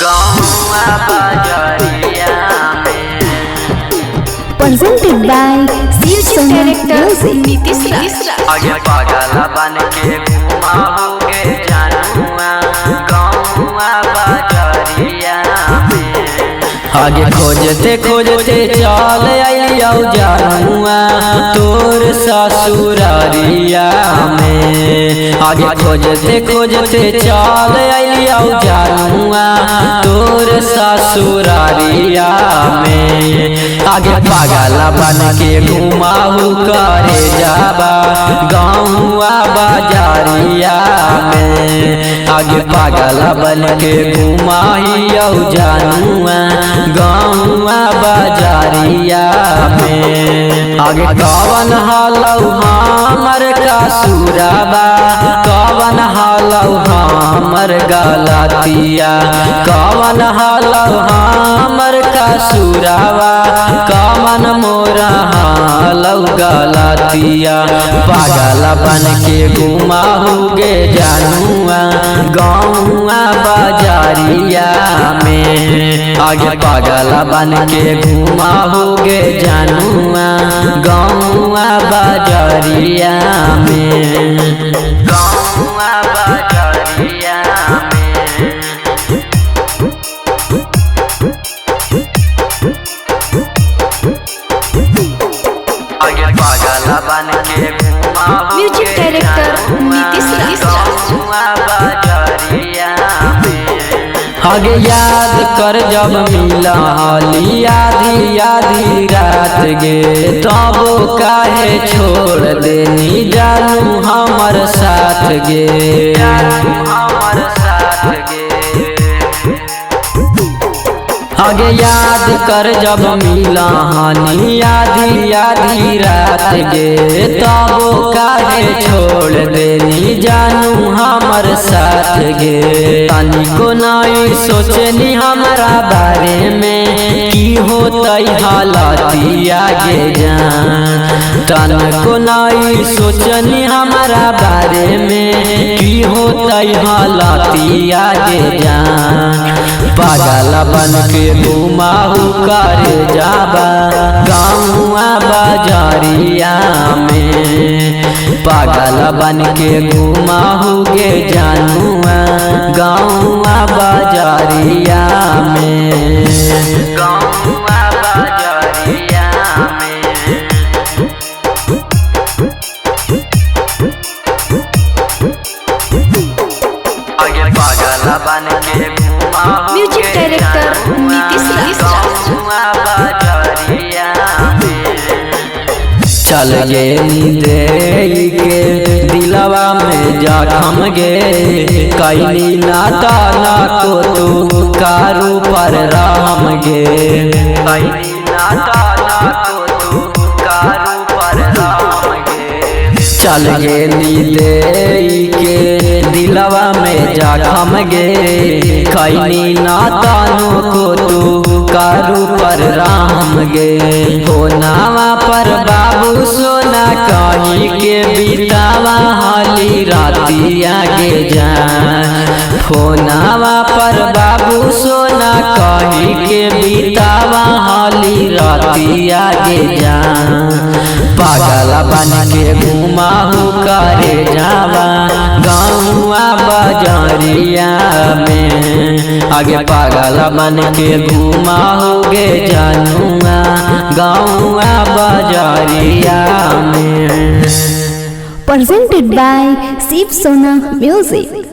गौआ बाजरिया में। presented by Music Director Nitish Raj। आगे पागल बन के घुमाओगे जानुआ गौआ बाजरिया में। आगे खोजते खोजते चल आइलिया जानुआ तोर ससुरारिया में। आगे खोजते खोजते चल आइलिया जानुआ तोर ससुरारिया में। आगे पागल बन के घुमाऊ करे जाबा गौआ बाजारिया में। आगे पागल बन के घुमाइया जानुआ गौआ बाजारिया में। आगे कवन हालौ हमर कसुराबा कवन हालौ हमर गलतिया कवन हालौ हमर कसुराबा कवन मोरा हालौ गलतिया। पागल बन के घुमाओगे जानुआ गौआ बाजारिया में। आगे पागल बन के घुमाओगे जानुआ गौआ बाजारिया में। गौआ बाजरिया में। आगे पागल बन के घुमाओगे Music Director Nitish Raj। गौआ बाजरिया में। आगे याद कर जब मिला हाली आधी आधी रात गे तब काहे छोड़ देनी जानू हमर साथ गे। हमर साथ गे। आगे याद कर जब मिला हानी आधी आधी रात गे तब काहे छोड़ देनी जानू हमर साथ गे। तनी को नहीं सोचनी हमारा बारे में की होतई हालती आगे जान। तन को नहीं सोचनी हमारा बारे में की होतई हालती आगे जान। पागल बन के घुमाऊ करे जाबा गौआ बाजारिया में। पागल बन के घुमाओगे जानुआ गौआ बाजारिया में। गौआ बाजरिया में। आगे पागल बन के घुमाओगे Music Director Nitish Raj। गौआ बाजरिया में। चल गे दे के दिलवा में जखम गे कैली नाता ना को तू कारू पर राम गे। कैली नाता ना को तू कारू पर राम गे। चल गे दे के दिलवा में जखम गे कैली नाता को तू कारू पर राम गे। होनावा पर बाबू सोना कहीं के बीतावा हाली राती आगे जान। फोनावा पर बाबू सोना कहीं के बीतावा हाली राती आगे जान। पागल बन के घुमाऊ करे जावा गौआ बाजारिया में। आगे पागल बन के घुमाओगे जानुआ गौआ बाजारिया में। Presented by Shiv Sona Music।